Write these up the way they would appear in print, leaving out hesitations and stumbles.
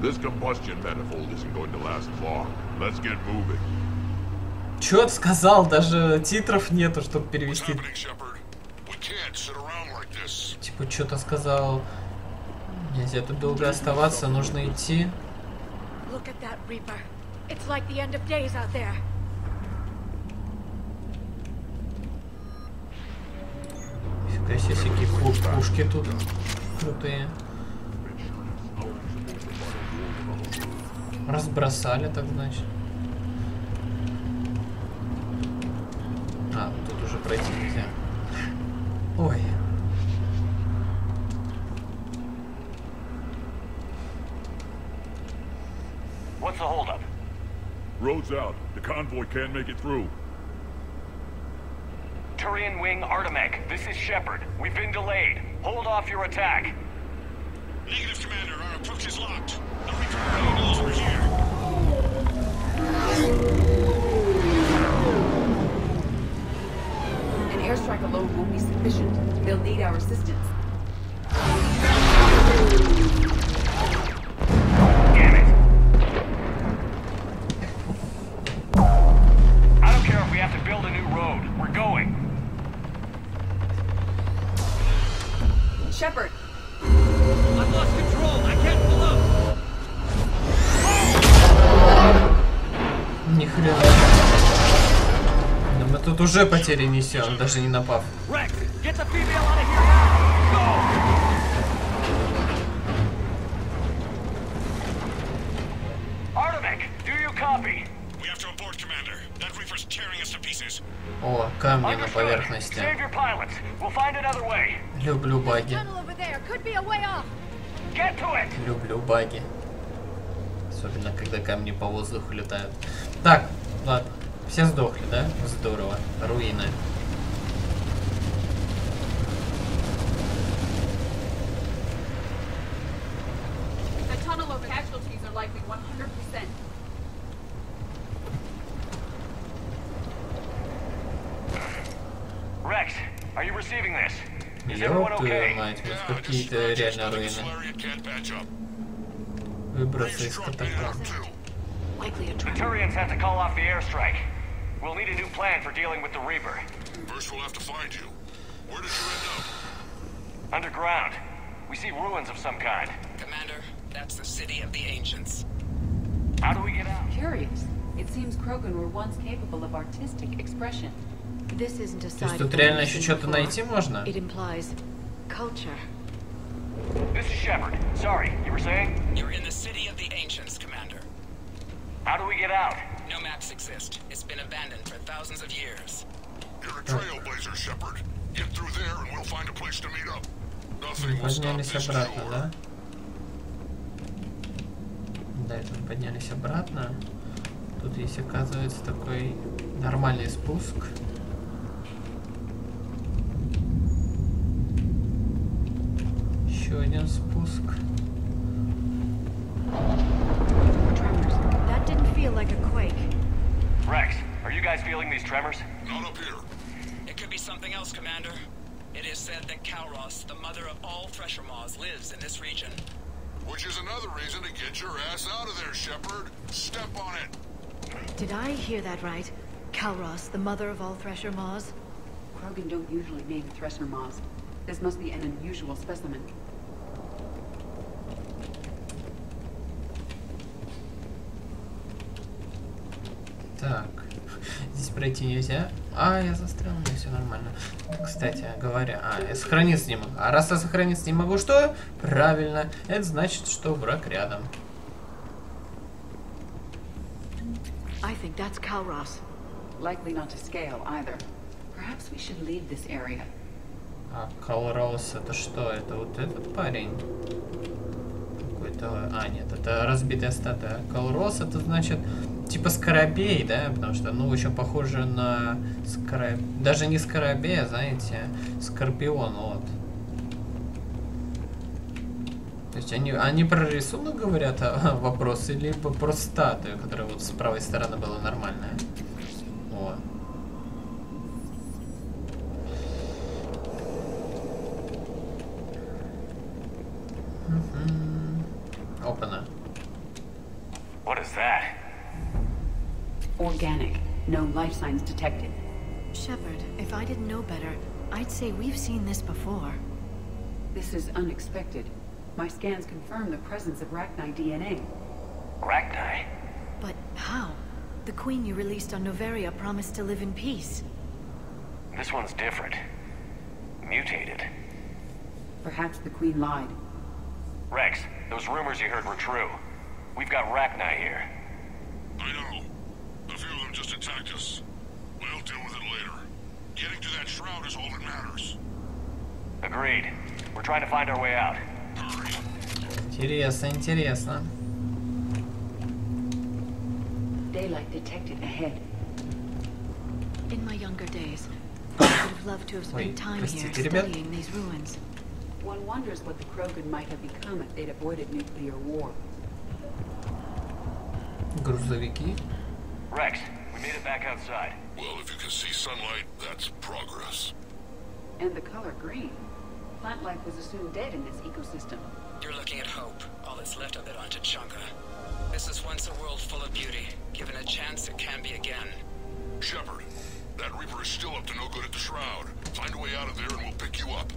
This combustion manifold isn't going to last long. Let's get moving. Чё ты сказал? Даже титров нету, чтобы перевести. Типа что-то сказал. Нельзя тут долго оставаться, нужно идти. Нифига себе, всякие пушки тут крутые. Разбросали, так значит. А, тут уже пройти нельзя. Ой. What's the holdup? Road's out. The convoy can't make it through. Turian Wing Artemek, this is Shepard. We've been delayed. Hold off your attack. Negative, Commander. Our approach is locked. The Reaper already knows we're here. An airstrike alone won't be sufficient. They'll need our assistance. Damn it. I don't care if we have to build a new road. We're going. Shepard! I've lost control. I can't pull up. Ни хрена. Но мы тут уже потери несем, даже не напав. Rex, get the female out of here now. Go! Artemek, do you copy? We have to abort, Commander. That Reaper's tearing us to pieces. О, камни на поверхности. Save your pilots. We'll find another way. Люблю баги. Get to it. Люблю баги. Особенно, когда камни по воздуху летают. Так, ладно. Все сдохли, да? Здорово. Руины. The tunnel of casualties are likely 100%. Rex, are you receiving this? Is Ёб everyone твою okay? мать, вот какие-то реально руины. Выбраться из катакомб. The Turians had to call off the airstrike. We'll need a new plan for dealing with the Reaper. First, we'll have to find you. Where did you end up? Underground. We see ruins of some kind. Commander, that's the city of the ancients. How do we get out? Curious. It seems Krogan were once capable of artistic expression. This isn't a То есть side тут реально еще что-то найти можно? It implies culture. This is Shepard. Sorry, you were saying? You're in the city of the ancients, Commander. How do we get out? No maps exist. It's been abandoned for thousands of years. You're a trailblazer, Shepard. Get through there and we'll find a place to meet up. Nothing will stop Поднялись this обратно, tour. да? Да, это мы поднялись обратно. Тут есть, оказывается, такой нормальный спуск. Еще один спуск. Tremors. That didn't feel like a quake. Rex, are you guys feeling these tremors? Not up here. It could be something else, Commander. It is said that Kalros, the mother of all thresher maws, lives in this region. Which is another reason to get your ass out of there, Shepard. Step on it. Did I hear that right? Kalros, the mother of all thresher maws? Krogan don't usually name thresher maws. This must be an unusual specimen. Так, здесь пройти нельзя. А, я застрял, у меня все нормально. Кстати, говоря, я сохраниться не могу. А раз я сохраниться не могу, что? Правильно, это значит, что враг рядом. I think that's Kalros. Likely not to scale either. Perhaps we should leave this area. А Kalros это что? Это вот этот парень? Какой-то... А, нет, это разбитая статуя. Kalros это значит типа скоробей, да? Потому что, ну, очень похоже на скоробей. Даже не скоробей, а, знаете, скорпион, вот. То есть они про рисунок говорят, вопросы, либо про статую, которая вот с правой стороны была нормальная. О. Опана. What is that? Organic. No life signs detected. Shepard, if I didn't know better, I'd say we've seen this before. This is unexpected. My scans confirm the presence of Rachni DNA. Rachni? But how? The queen you released on Noveria promised to live in peace. This one's different. Mutated. Perhaps the queen lied. Rex, those rumors you heard were true. We've got Rachni here. I know. A few of them just attacked us. We'll deal with it later. Getting to that shroud is all that matters. Agreed. We're trying to find our way out. Hurry. Интересно, интересно. Daylight detected ahead. In my younger days, I would have loved to have spent time here простите, ребят. studying these ruins. One wonders what the Krogan might have become if they'd avoided nuclear war. Грузовики. Rex, we made it back outside. Well, if you can see sunlight, that's progress. And the color green. Plant life was assumed dead in this ecosystem. You're looking at hope, all that's left of it on Tachanka. This is once a world full of beauty. Given a chance, it can be again. Shepard, that Reaper is still up to no good at the shroud. Find a way out of there and we'll pick you up.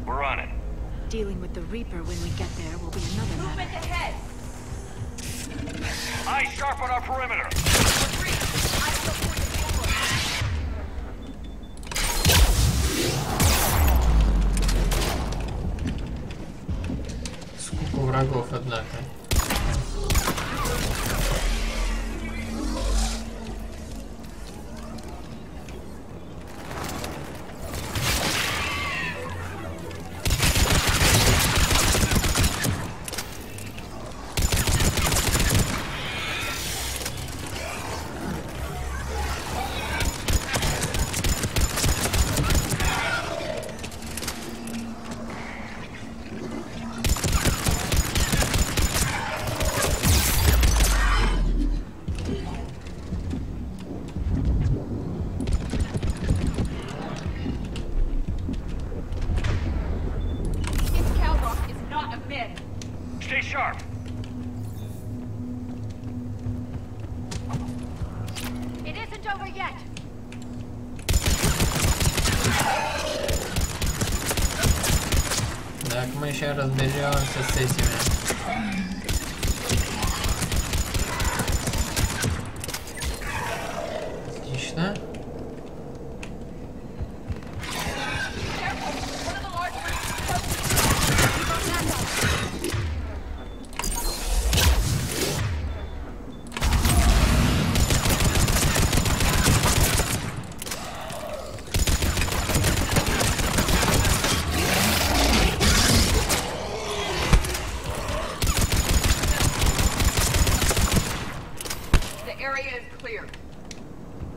We're on it. Dealing with the Reaper when we get there will be another matter. ahead! Eyes sharp on our perimeter. Сколько врагов, однако. Stay sharp. It isn't over yet. Так, мы еще разберемся с этими. Отлично.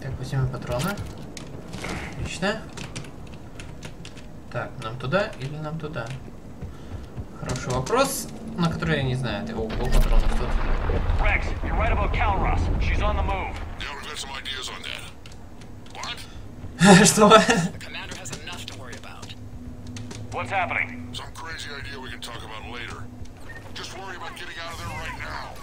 Так, возьмем патроны. Отлично. Так, нам туда или нам туда? Хороший вопрос, на который я не знаю. Ого, патронов тут. Rex, you're right about Calros. She's on the move. Yeah, we've got some ideas on that. What? Что? The commander has enough to worry about. What's happening? Some crazy idea we can talk about later. Just worry about getting out of there right now.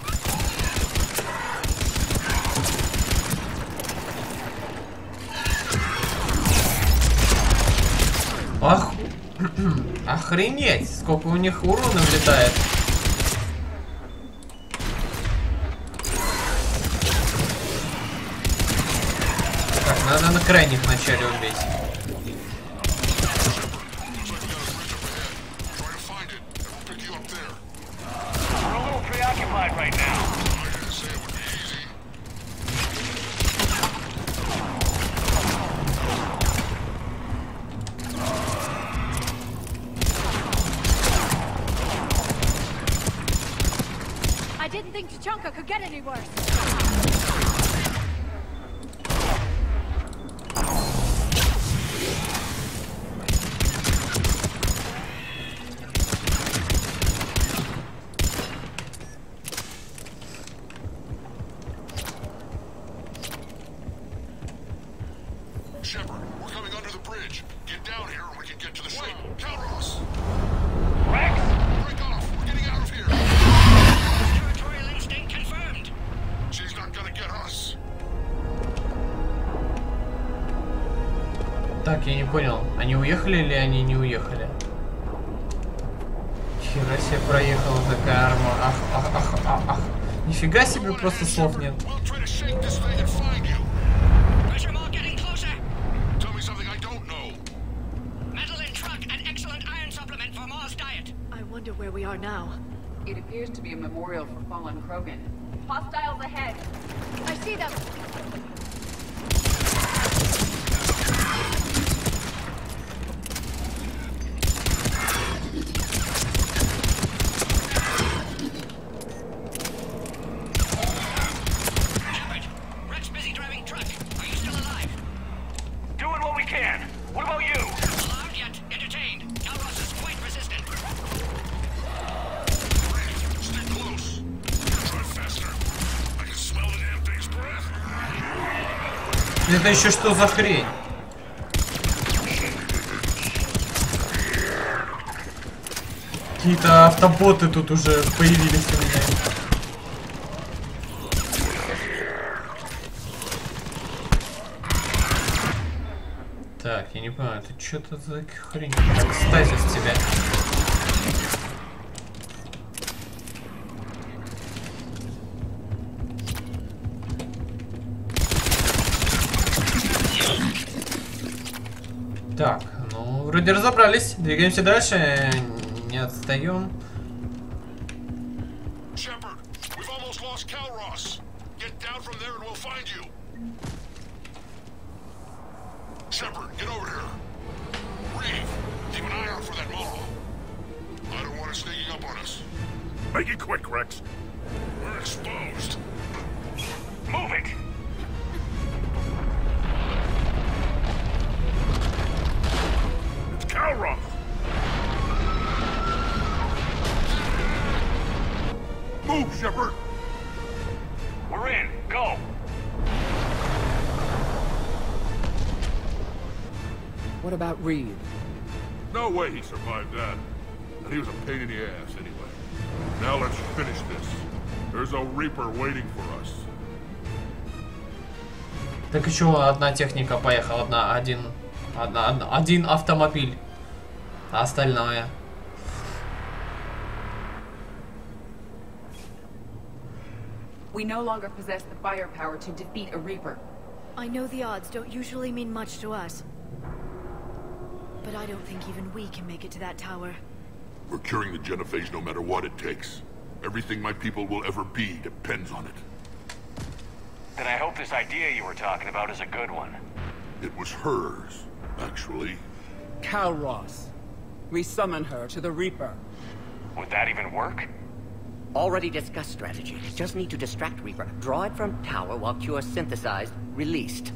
Ах, охренеть, сколько у них урона влетает. Так, надо на крайних вначале убить. We're a little preoccupied right now. I didn't say it would be easy. I didn't think Tachanka could get any worse. уехали или они не уехали? Хера себе проехала такая арма. Ах. Нифига себе, просто слов нет. Where we are now. It appears to be a memorial for fallen Krogan. Hostiles ahead. I see them. Shepard, Rex busy driving truck. Are you still alive? Doing what we can. What about you? Alarmed yet? Entertained. Calros is quite resistant. Stay close. Drive faster. I can smell the damn thing's breath. Это еще что за хрень? Какие-то автоботы тут уже появились у меня. Так, я не понимаю, это что-то за хрень? Так, стазис тебя. Так, ну, вроде разобрались. Двигаемся дальше. Не отстаем. Shepard, we've almost lost Calros. Get down from there and we'll find you. Shepard, get over here. Reeve, keep an eye out for that model. I don't want it sneaking up on us. Make it quick, Rex. We're exposed. Move it! It's Calros! Move, Shepard! We're in. Go! What about Reed? No way he survived that. And he was a pain in the ass anyway. Now let's finish this. There's a Reaper waiting for us. Так еще одна техника поехала, один автомобиль, а остальное. We no longer possess the firepower to defeat a Reaper. I know the odds don't usually mean much to us. But I don't think even we can make it to that tower. We're curing the genophage no matter what it takes. Everything my people will ever be depends on it. Then I hope this idea you were talking about is a good one. It was hers, actually. Calros. We summon her to the Reaper. Would that even work? Already discussed strategy. Just need to distract Reaper. Draw it from tower while Cure synthesized, released.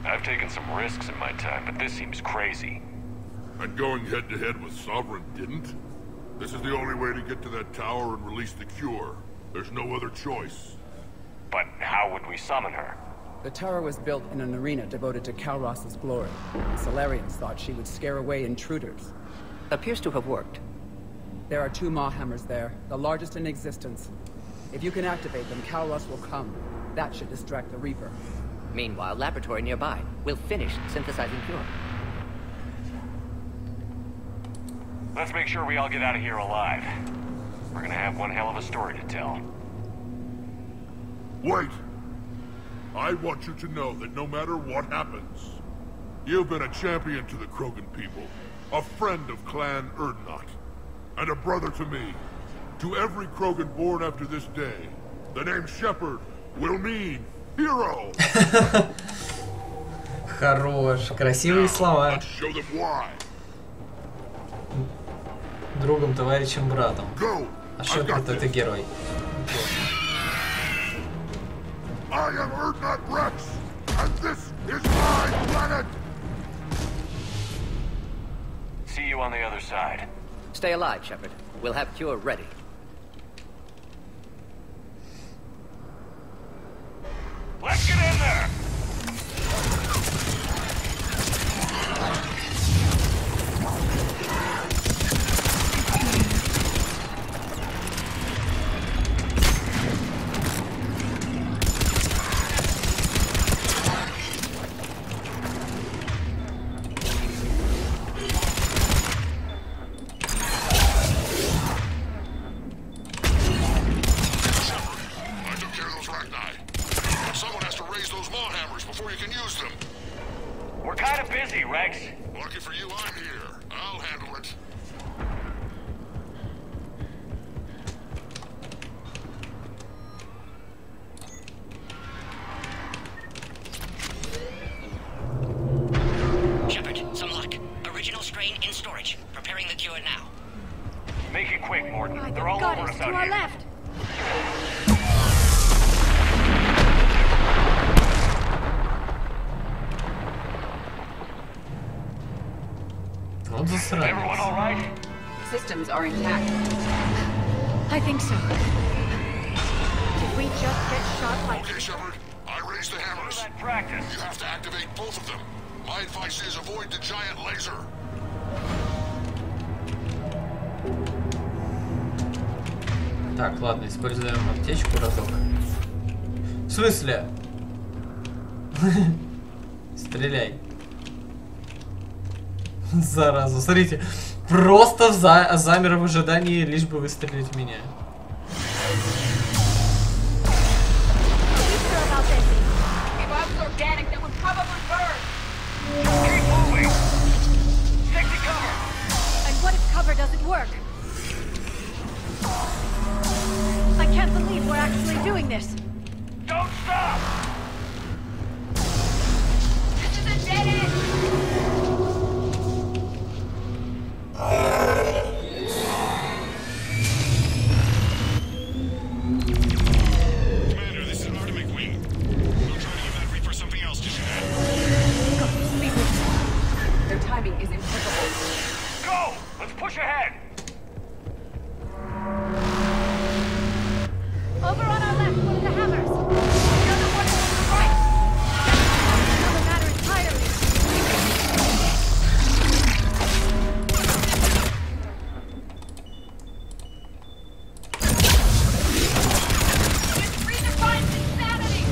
I've taken some risks in my time, but this seems crazy. And going head-to-head with Sovereign didn't? This is the only way to get to that tower and release the cure. There's no other choice. But how would we summon her? The tower was built in an arena devoted to Calros' glory. The Solarians thought she would scare away intruders. Appears to have worked. There are 2 Maw hammers there, the largest in existence. If you can activate them, Calros will come. That should distract the Reaper. Meanwhile, laboratory nearby. We'll finish synthesizing Cure. Let's make sure we all get out of here alive. We're gonna have one hell of a story to tell. Wait! I want you to know that no matter what happens, you've been a champion to the Krogan people, a friend of Clan Erdnot, and a brother to me. To every Krogan born after this day, the name Shepard will mean hero. Хорош, красивые слова. Let's show them why. Другом, товарищем, братом. Go. А Шепард это герой. I am Erdnot Rex, and this is my planet. See you on the other side. Stay alive, Shepard. We'll have Cure ready. Let's get in there! before you can use them. We're kind of busy, Rex. Lucky for you, I'm here. I'll handle it. Shepard, some luck. Original strain in storage. Preparing the cure now. Make it quick, Morton. My They're all God, over it's us to out our here. left. Вот засранец. Everyone all right? Systems are intact. I think so. Did we just get shot like... Okay, Shepard. I raised the hammers. That practice. You have to activate both of them. My advice is avoid the giant laser. Так, ладно, используем аптечку разок. В смысле? Стреляй. Зараза, смотрите. Просто замер в ожидании, лишь бы выстрелить в меня. Keep moving. Stick to cover. And what if cover doesn't work? I can't believe we're actually doing this. Don't stop. This is a dead end. Commander, this is Artemis Wing. I'm trying to give that Reaper something else to shoot at. Their timing is impeccable. Go. Let's push ahead. Over on our left, one of the hammers. The other one is on the right. Another matter entirely. This redefines insanity.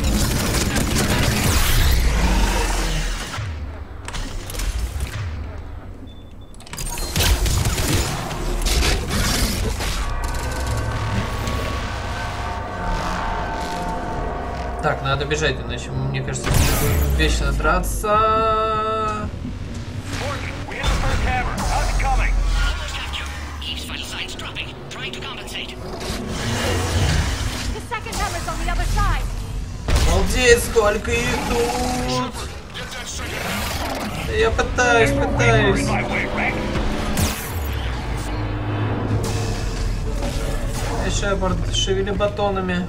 Так, надо бежать, иначе, мне кажется, мы будем вечно драться. Morton, we hit the first hammer. How's it coming? Almost have you. Keeps vital signs dropping. Trying to compensate. The second hammer's on the other side. Обалдеть, сколько их тут! Я пытаюсь. My way, Rex. Эй, Шепард, шевели батонами.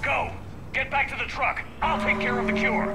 Go. Get back to the truck. I'll take care of the cure.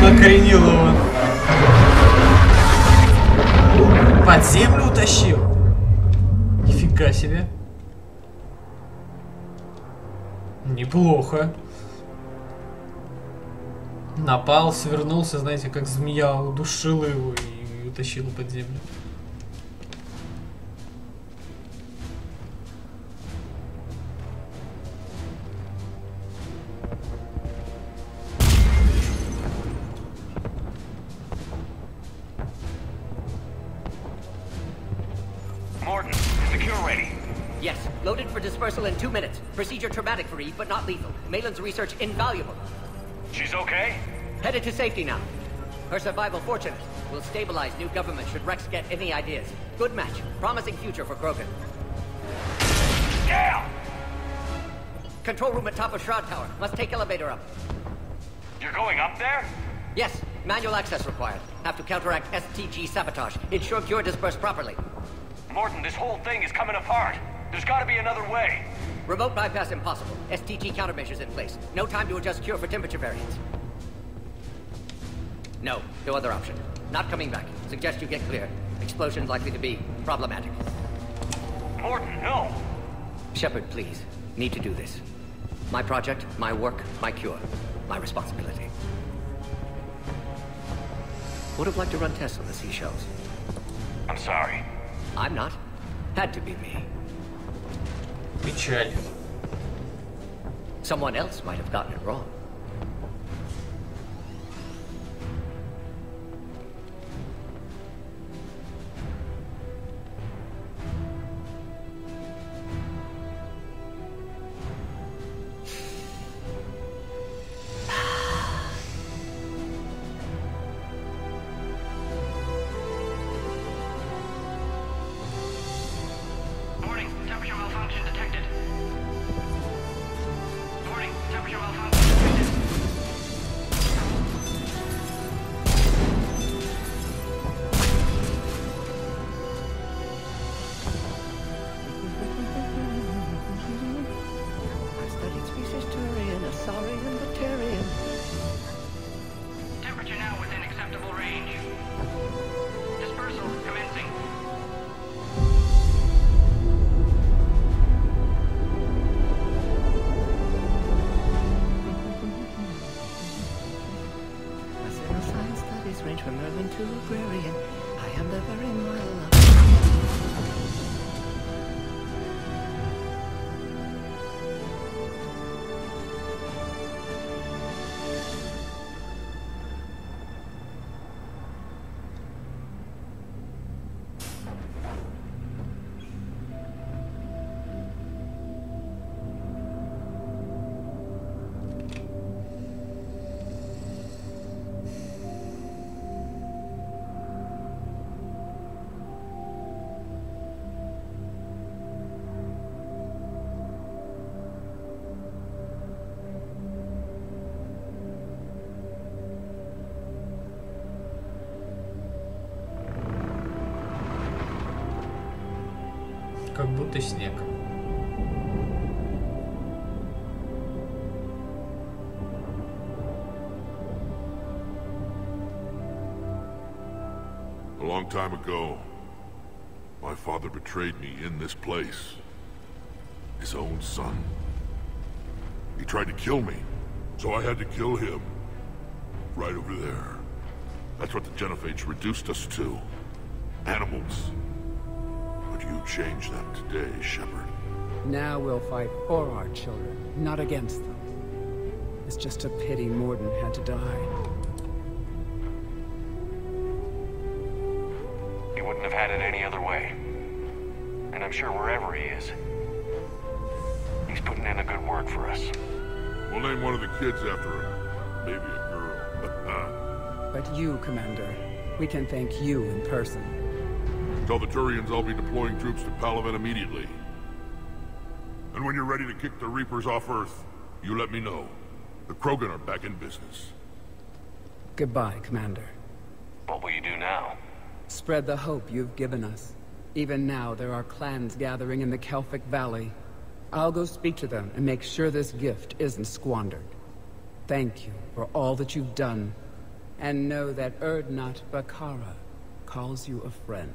Накоренил его. Под землю утащил. Нифига себе. Неплохо. Напал, свернулся, знаете, как змея, удушила его и утащила под землю. Morton, is the cure ready? Yes, loaded for dispersal in 2 minutes. Procedure traumatic for Eve, but not lethal. Malin's research invaluable. She's okay? Headed to safety now. Her survival fortunate. will stabilize new government should Rex get any ideas. Good match. Promising future for Krogan. Yeah! Control room at top of Shroud Tower. Must take elevator up. You're going up there? Yes. Manual access required. Have to counteract STG sabotage. Ensure cure dispersed properly. Morton, this whole thing is coming apart. There's got to be another way. Remote bypass impossible. STG countermeasures in place. No time to adjust cure for temperature variance. No other option. Not coming back. Suggest you get clear. Explosion's likely to be problematic. Morton, no! Shepard, please. Need to do this. My project, my work, my cure. My responsibility. Would have liked to run tests on the seashells. I'm sorry. I'm not. Had to be me. Печаль. Someone else might have gotten it wrong. Warning, temperature malfunction detected. Warning, temperature malfunction detected. I studied species Turian, Asari, and Batarian. Temperature now within acceptable range. Dispersal commencing. Science studies range from urban to agrarian. I am the very model of... Как будто снег. A long time ago, my father betrayed me in this place. His own son. He tried to kill me, so I had to kill him. Right over there. That's what the Genophage reduced us to. Animals. But you changed that today, Shepard. Now we'll fight for our children, not against them. It's just a pity Morden had to die. He wouldn't have had it any other way. And I'm sure wherever he is, he's putting in a good word for us. We'll name one of the kids after him. Maybe a girl. But you, Commander, we can thank you in person. Tell the Turians I'll be deploying troops to Palaven immediately. And when you're ready to kick the Reapers off Earth, you let me know. The Krogan are back in business. Goodbye, Commander. What will you do now? Spread the hope you've given us. Even now, there are clans gathering in the Kelphic Valley. I'll go speak to them and make sure this gift isn't squandered. Thank you for all that you've done. And know that Urdnot Bakara calls you a friend.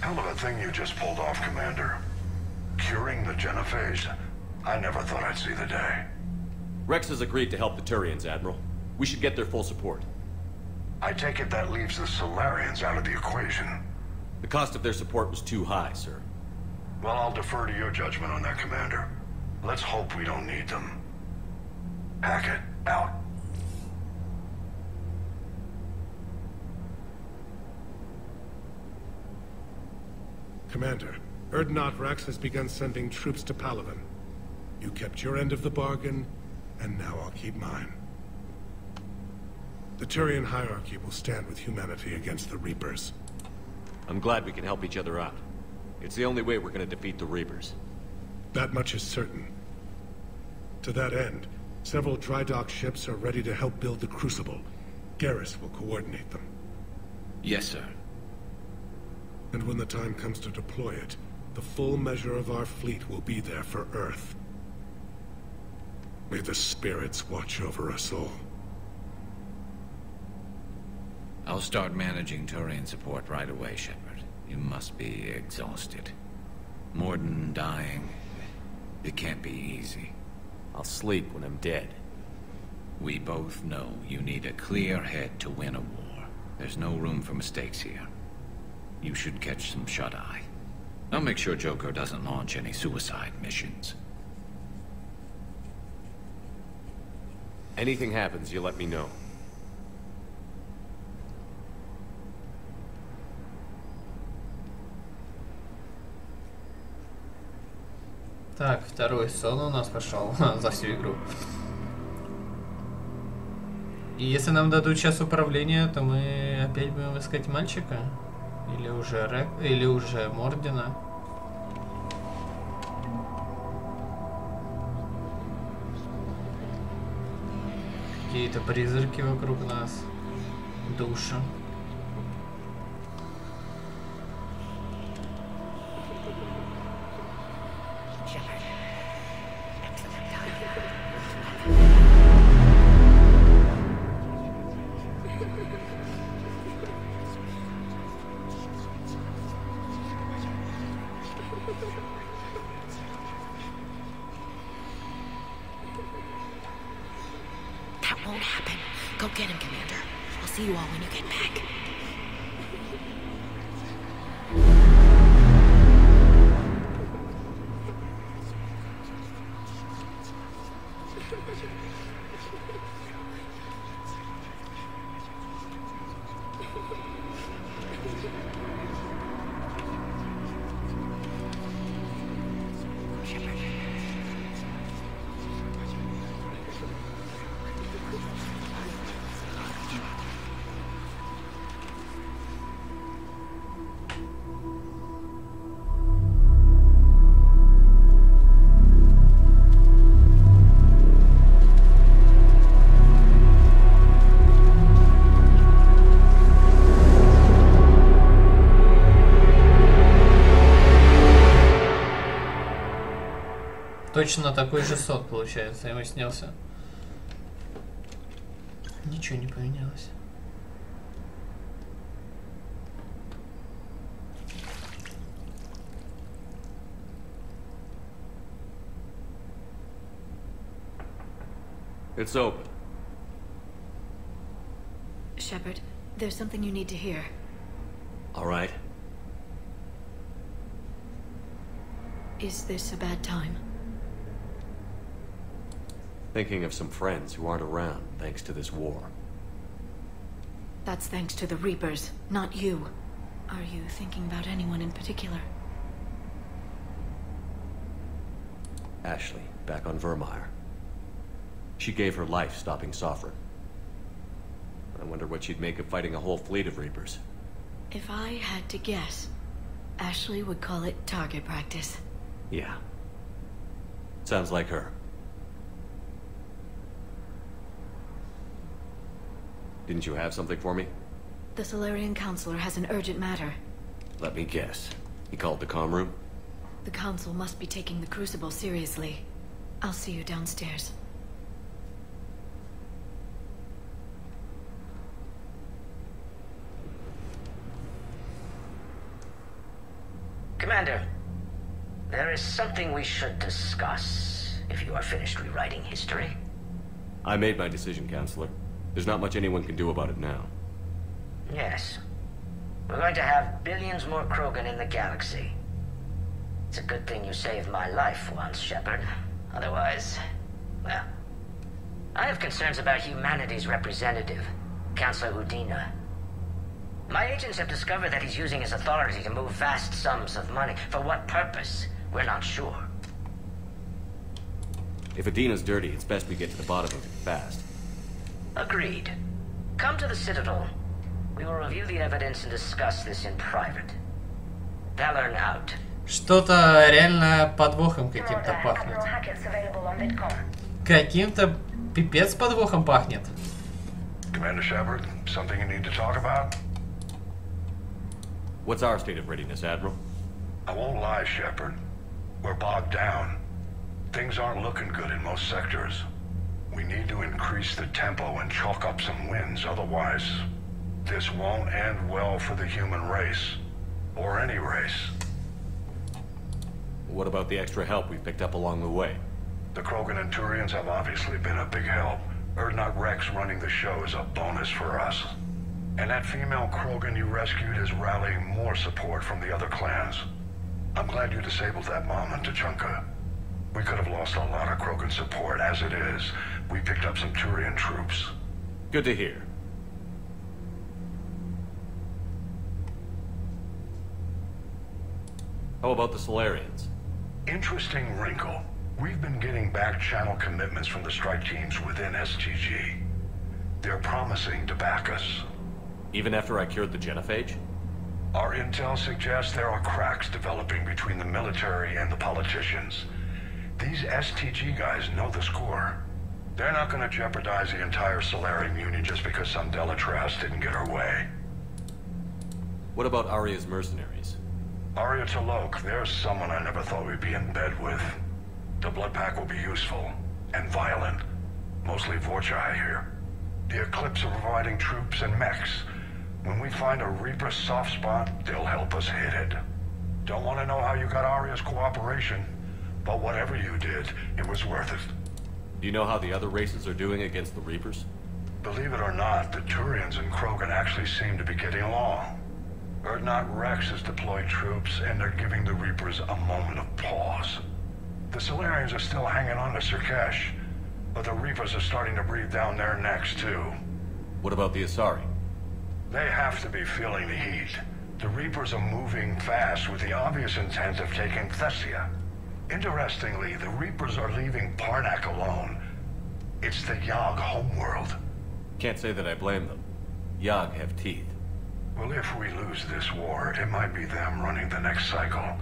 Hell of a thing you just pulled off, Commander. Curing the Genophage. I never thought I'd see the day. Rex has agreed to help the Turians, Admiral. We should get their full support. I take it that leaves the Solarians out of the equation. The cost of their support was too high, sir. Well, I'll defer to your judgment on that, Commander. Let's hope we don't need them. Hackett, out. Commander, Urdnot Rex has begun sending troops to Palaven. You kept your end of the bargain, and now I'll keep mine. The Turian hierarchy will stand with humanity against the Reapers. I'm glad we can help each other out. It's the only way we're gonna defeat the Reapers. That much is certain. To that end, several dry dock ships are ready to help build the Crucible. Garrus will coordinate them. Yes, sir. And when the time comes to deploy it, the full measure of our fleet will be there for Earth. May the spirits watch over us all. I'll start managing Turian support right away, Shepard. You must be exhausted. Morden dying. It can't be easy. I'll sleep when I'm dead. We both know you need a clear head to win a war. There's no room for mistakes here. You should catch some shut-eye. I'll make sure Joker doesn't launch any suicide missions. Anything happens, you let me know. Так, второй сон у нас пошел за всю игру. И если нам дадут час управления, то мы опять будем искать мальчика? Или уже Мордена? Какие-то призраки вокруг нас. Души. Go get him, Commander. I'll see you all when you get back. Точно такой же сот, получается, ему снялся. Ничего не поменялось. It's open. Shepard, there's something you need to hear. All right. Is this a bad time? Thinking of some friends who aren't around thanks to this war. That's thanks to the Reapers, not you. Are you thinking about anyone in particular? Ashley, back on Vermeer. She gave her life stopping Sovereign. I wonder what she'd make of fighting a whole fleet of Reapers. If I had to guess, Ashley would call it target practice. Yeah. Sounds like her. Didn't you have something for me? The Solarian Counselor has an urgent matter. Let me guess. He called the comm room? The Council must be taking the Crucible seriously. I'll see you downstairs. Commander, there is something we should discuss, if you are finished rewriting history. I made my decision, Counselor. There's not much anyone can do about it now. Yes. We're going to have billions more Krogan in the galaxy. It's a good thing you saved my life once, Shepard. Otherwise, well, I have concerns about humanity's representative, Counselor Udina. My agents have discovered that he's using his authority to move vast sums of money. For what purpose? We're not sure. If Adina's dirty, it's best we get to the bottom of it fast. Agreed. Come to the Citadel. We will review the evidence and discuss this in private. Valorn out. Что-то реально подвохом каким-то пахнет. Каким-то пипец подвохом пахнет. Commander Shepard, something you need to talk about? What's our state of readiness, Admiral? I won't lie, Shepard. We're bogged down. Things aren't looking good in most sectors. We need to increase the tempo and chalk up some wins, otherwise this won't end well for the human race. Or any race. What about the extra help we've picked up along the way? The Krogan and Turians have obviously been a big help. Urdnot Rex running the show is a bonus for us. And that female Krogan you rescued is rallying more support from the other clans. I'm glad you disabled that mom in Tuchanka. We could have lost a lot of Krogan support. As it is, we picked up some Turian troops. Good to hear. How about the Solarians? Interesting wrinkle. We've been getting back-channel commitments from the strike teams within STG. They're promising to back us. Even after I cured the genophage? Our intel suggests there are cracks developing between the military and the politicians. These STG guys know the score. They're not going to jeopardize the entire Solarian Union just because some Delatras didn't get her way. What about Arya's mercenaries? Arya Talok, there's someone I never thought we'd be in bed with. The blood pack will be useful and violent. Mostly Vorcha, I hear. The Eclipse are providing troops and mechs. When we find a Reaper soft spot, they'll help us hit it. Don't want to know how you got Arya's cooperation, but whatever you did, it was worth it. Do you know how the other races are doing against the Reapers? Believe it or not, the Turians and Krogan actually seem to be getting along. Urdnot Rex has deployed troops, and they're giving the Reapers a moment of pause. The Solarians are still hanging on to Sirkesh, but the Reapers are starting to breathe down their necks, too. What about the Asari? They have to be feeling the heat. The Reapers are moving fast with the obvious intent of taking Thessia. Interestingly, the Reapers are leaving Parnak alone. It's the Yogg homeworld. Can't say that I blame them. Yogg have teeth. Well, if we lose this war, it might be them running the next cycle.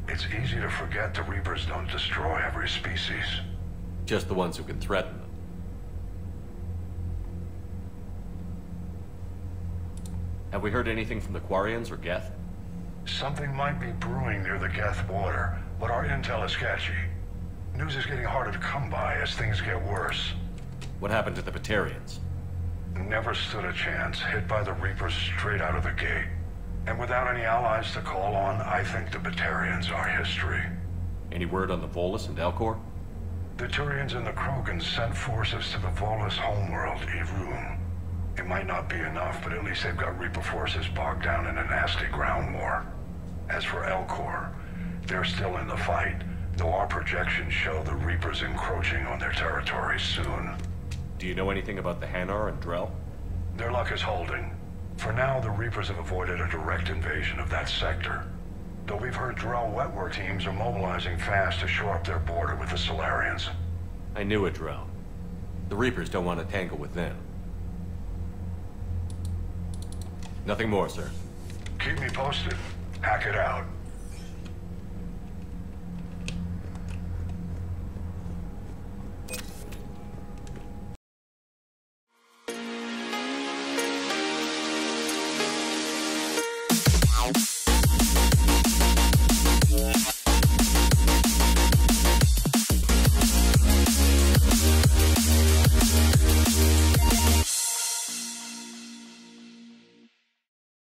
It's easy to forget the Reapers don't destroy every species. Just the ones who can threaten them. Have we heard anything from the Quarians or Geth? Something might be brewing near the Geth border, but our intel is sketchy. News is getting harder to come by as things get worse. What happened to the Batarians? Never stood a chance, hit by the Reapers straight out of the gate. And without any allies to call on, I think the Batarians are history. Any word on the Volus and Elcor? The Turians and the Krogans sent forces to the Volus homeworld, Irun. It might not be enough, but at least they've got Reaper forces bogged down in a nasty ground war. As for Elcor, they're still in the fight, though our projections show the Reapers encroaching on their territory soon. Do you know anything about the Hanar and Drell? Their luck is holding. For now, the Reapers have avoided a direct invasion of that sector. Though we've heard Drell wetwork teams are mobilizing fast to shore up their border with the Solarians. I knew it, Drell. The Reapers don't want to tangle with them. Nothing more, sir. Keep me posted. Hack it out. Wow.